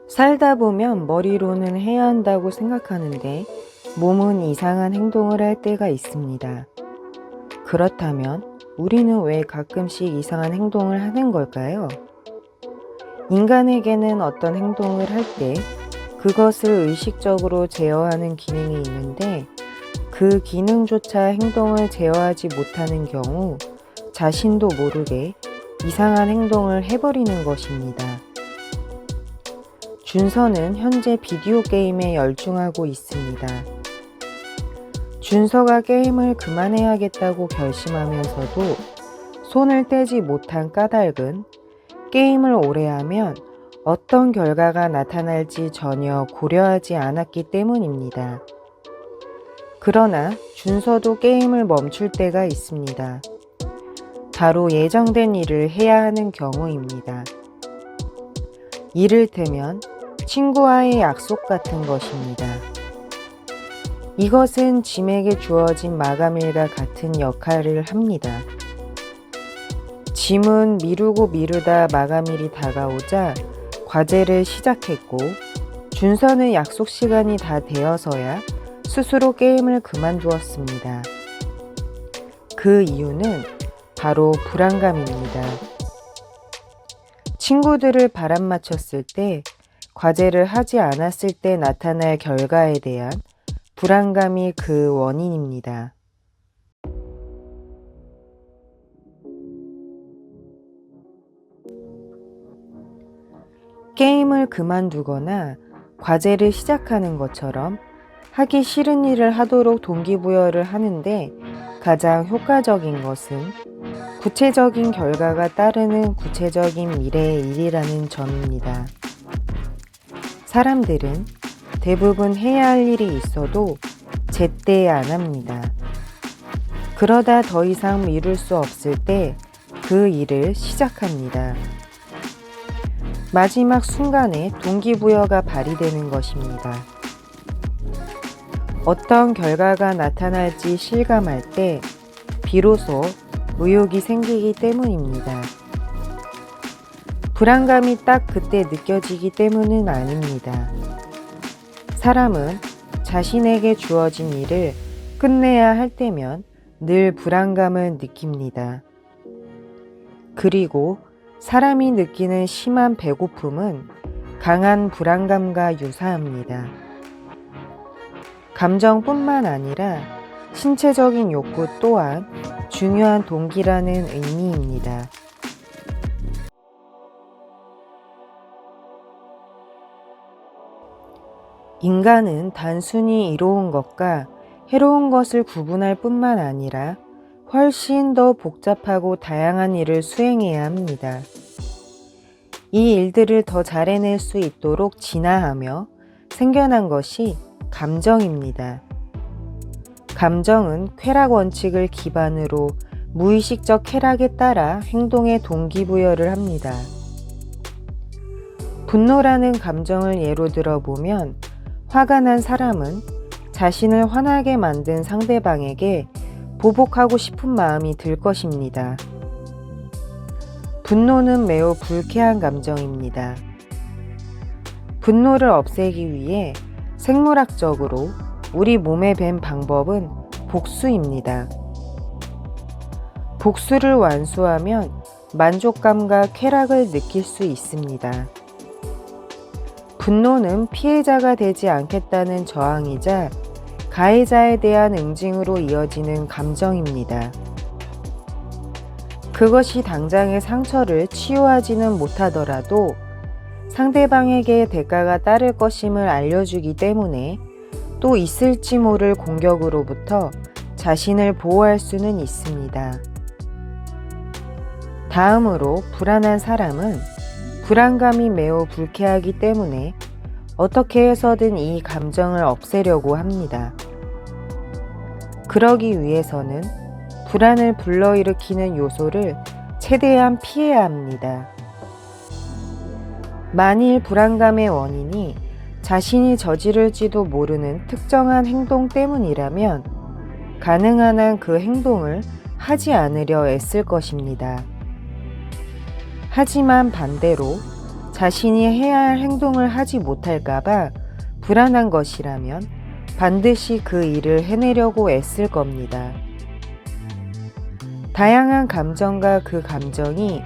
살다 보면 머리로는 해야 한다고 생각하는데 몸은 이상한 행동을 할 때가 있습니다. 그렇다면 우리는 왜 가끔씩 이상한 행동을 하는 걸까요? 인간에게는 어떤 행동을 할 때 그것을 의식적으로 제어하는 기능이 있는데 그 기능조차 행동을 제어하지 못하는 경우 자신도 모르게 이상한 행동을 해버리는 것입니다. 준서는 현재 비디오 게임에 열중하고 있습니다. 준서가 게임을 그만해야겠다고 결심하면서도 손을 떼지 못한 까닭은 게임을 오래 하면 어떤 결과가 나타날지 전혀 고려하지 않았기 때문입니다. 그러나 준서도 게임을 멈출 때가 있습니다. 바로 예정된 일을 해야 하는 경우입니다. 이를테면 친구와의 약속 같은 것입니다. 이것은 짐에게 주어진 마감일과 같은 역할을 합니다. 짐은 미루고 미루다 마감일이 다가오자 과제를 시작했고 준서는 약속 시간이 다 되어서야 스스로 게임을 그만두었습니다. 그 이유는 바로 불안감입니다. 친구들을 바람 맞췄을 때, 과제를 하지 않았을 때 나타날 결과에 대한 불안감이 그 원인입니다. 게임을 그만두거나 과제를 시작하는 것처럼 하기 싫은 일을 하도록 동기부여를 하는데 가장 효과적인 것은 구체적인 결과가 따르는 구체적인 미래의 일이라는 점입니다. 사람들은 대부분 해야 할 일이 있어도 제때 안 합니다. 그러다 더 이상 미룰 수 없을 때 그 일을 시작합니다. 마지막 순간에 동기부여가 발휘되는 것입니다. 어떤 결과가 나타날지 실감할 때 비로소 의욕이 생기기 때문입니다. 불안감이 딱 그때 느껴지기 때문은 아닙니다. 사람은 자신에게 주어진 일을 끝내야 할 때면 늘 불안감을 느낍니다. 그리고 사람이 느끼는 심한 배고픔은 강한 불안감과 유사합니다. 감정뿐만 아니라 신체적인 욕구 또한 중요한 동기라는 의미입니다. 인간은 단순히 이로운 것과 해로운 것을 구분할 뿐만 아니라 훨씬 더 복잡하고 다양한 일을 수행해야 합니다. 이 일들을 더 잘 해낼 수 있도록 진화하며 생겨난 것이 감정입니다. 감정은 쾌락 원칙을 기반으로 무의식적 쾌락에 따라 행동에 동기부여를 합니다. 분노라는 감정을 예로 들어보면 화가 난 사람은 자신을 화나게 만든 상대방에게 보복하고 싶은 마음이 들 것입니다. 분노는 매우 불쾌한 감정입니다. 분노를 없애기 위해 생물학적으로 우리 몸에 밴 방법은 복수입니다. 복수를 완수하면 만족감과 쾌락을 느낄 수 있습니다. 분노는 피해자가 되지 않겠다는 저항이자 가해자에 대한 응징으로 이어지는 감정입니다. 그것이 당장의 상처를 치유하지는 못하더라도 상대방에게 대가가 따를 것임을 알려주기 때문에 또 있을지 모를 공격으로부터 자신을 보호할 수는 있습니다. 다음으로 불안한 사람은 불안감이 매우 불쾌하기 때문에 어떻게 해서든 이 감정을 없애려고 합니다. 그러기 위해서는 불안을 불러일으키는 요소를 최대한 피해야 합니다. 만일 불안감의 원인이 자신이 저지를지도 모르는 특정한 행동 때문이라면 가능한 한 그 행동을 하지 않으려 애쓸 것입니다. 하지만 반대로 자신이 해야 할 행동을 하지 못할까봐 불안한 것이라면 반드시 그 일을 해내려고 애쓸 겁니다. 다양한 감정과 그 감정이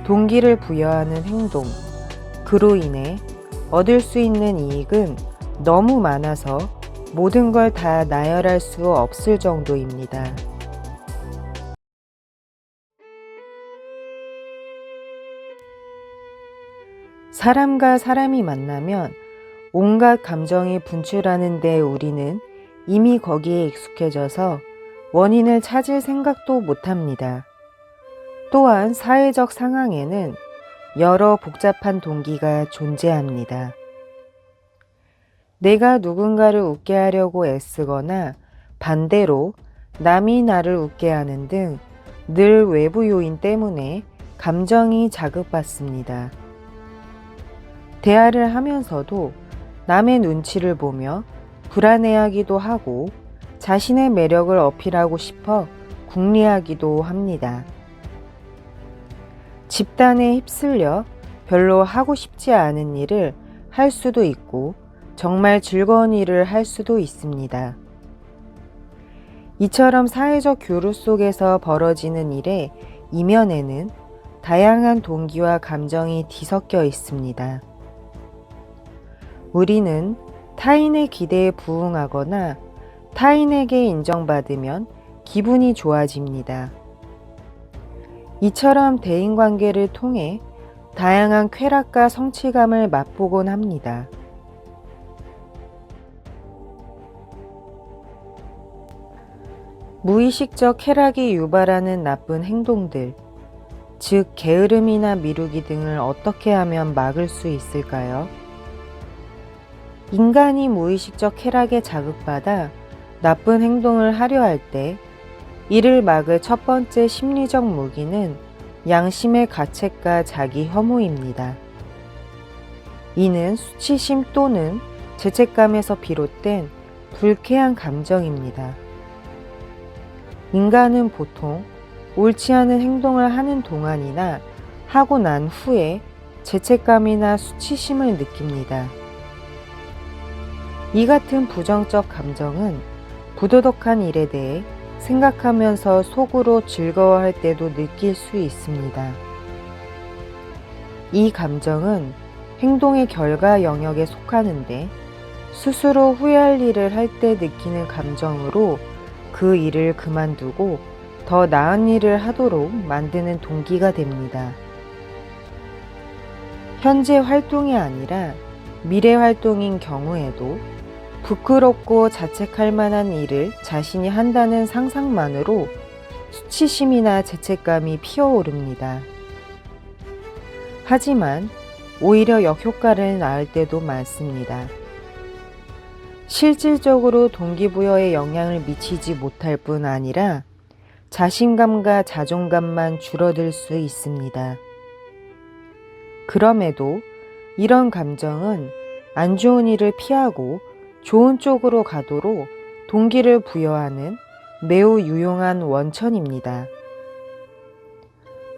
동기를 부여하는 행동, 그로 인해 얻을 수 있는 이익은 너무 많아서 모든 걸 다 나열할 수 없을 정도입니다. 사람과 사람이 만나면 온갖 감정이 분출하는데 우리는 이미 거기에 익숙해져서 원인을 찾을 생각도 못합니다. 또한 사회적 상황에는 여러 복잡한 동기가 존재합니다. 내가 누군가를 웃게 하려고 애쓰거나 반대로 남이 나를 웃게 하는 등 늘 외부 요인 때문에 감정이 자극받습니다. 대화를 하면서도 남의 눈치를 보며 불안해하기도 하고 자신의 매력을 어필하고 싶어 궁리하기도 합니다. 집단에 휩쓸려 별로 하고 싶지 않은 일을 할 수도 있고 정말 즐거운 일을 할 수도 있습니다. 이처럼 사회적 교류 속에서 벌어지는 일의 이면에는 다양한 동기와 감정이 뒤섞여 있습니다. 우리는 타인의 기대에 부응하거나 타인에게 인정받으면 기분이 좋아집니다. 이처럼 대인관계를 통해 다양한 쾌락과 성취감을 맛보곤 합니다. 무의식적 쾌락이 유발하는 나쁜 행동들, 즉 게으름이나 미루기 등을 어떻게 하면 막을 수 있을까요? 인간이 무의식적 쾌락에 자극받아 나쁜 행동을 하려 할 때 이를 막을 첫 번째 심리적 무기는 양심의 가책과 자기 혐오입니다. 이는 수치심 또는 죄책감에서 비롯된 불쾌한 감정입니다. 인간은 보통 옳지 않은 행동을 하는 동안이나 하고 난 후에 죄책감이나 수치심을 느낍니다. 이 같은 부정적 감정은 부도덕한 일에 대해 생각하면서 속으로 즐거워할 때도 느낄 수 있습니다. 이 감정은 행동의 결과 영역에 속하는데 스스로 후회할 일을 할 때 느끼는 감정으로 그 일을 그만두고 더 나은 일을 하도록 만드는 동기가 됩니다. 현재 활동이 아니라 미래 활동인 경우에도 부끄럽고 자책할 만한 일을 자신이 한다는 상상만으로 수치심이나 죄책감이 피어오릅니다. 하지만 오히려 역효과를 낳을 때도 많습니다. 실질적으로 동기부여에 영향을 미치지 못할 뿐 아니라 자신감과 자존감만 줄어들 수 있습니다. 그럼에도 이런 감정은 안 좋은 일을 피하고 좋은 쪽으로 가도록 동기를 부여하는 매우 유용한 원천입니다.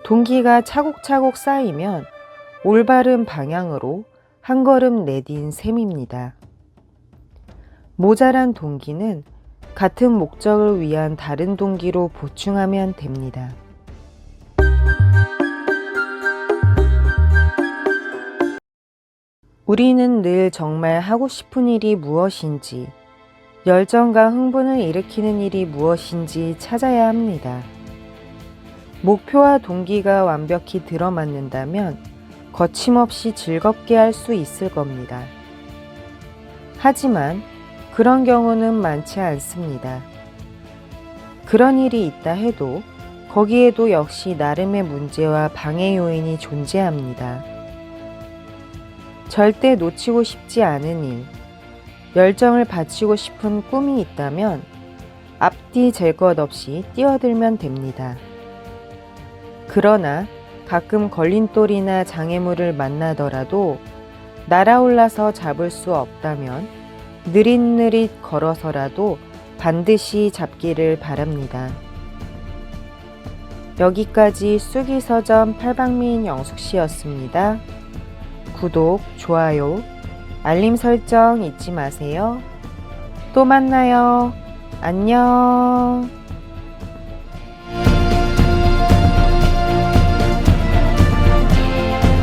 동기가 차곡차곡 쌓이면 올바른 방향으로 한 걸음 내딘 셈입니다. 모자란 동기는 같은 목적을 위한 다른 동기로 보충하면 됩니다. 우리는 늘 정말 하고 싶은 일이 무엇인지, 열정과 흥분을 일으키는 일이 무엇인지 찾아야 합니다. 목표와 동기가 완벽히 들어맞는다면 거침없이 즐겁게 할 수 있을 겁니다. 하지만 그런 경우는 많지 않습니다. 그런 일이 있다 해도 거기에도 역시 나름의 문제와 방해 요인이 존재합니다. 절대 놓치고 싶지 않은 일, 열정을 바치고 싶은 꿈이 있다면 앞뒤 잴 것 없이 뛰어들면 됩니다. 그러나 가끔 걸림돌이나 장애물을 만나더라도 날아올라서 잡을 수 없다면 느릿느릿 걸어서라도 반드시 잡기를 바랍니다. 여기까지 쑥이서점 팔방미인 영숙씨였습니다. 구독, 좋아요, 알림 설정 잊지 마세요. 또 만나요. 안녕.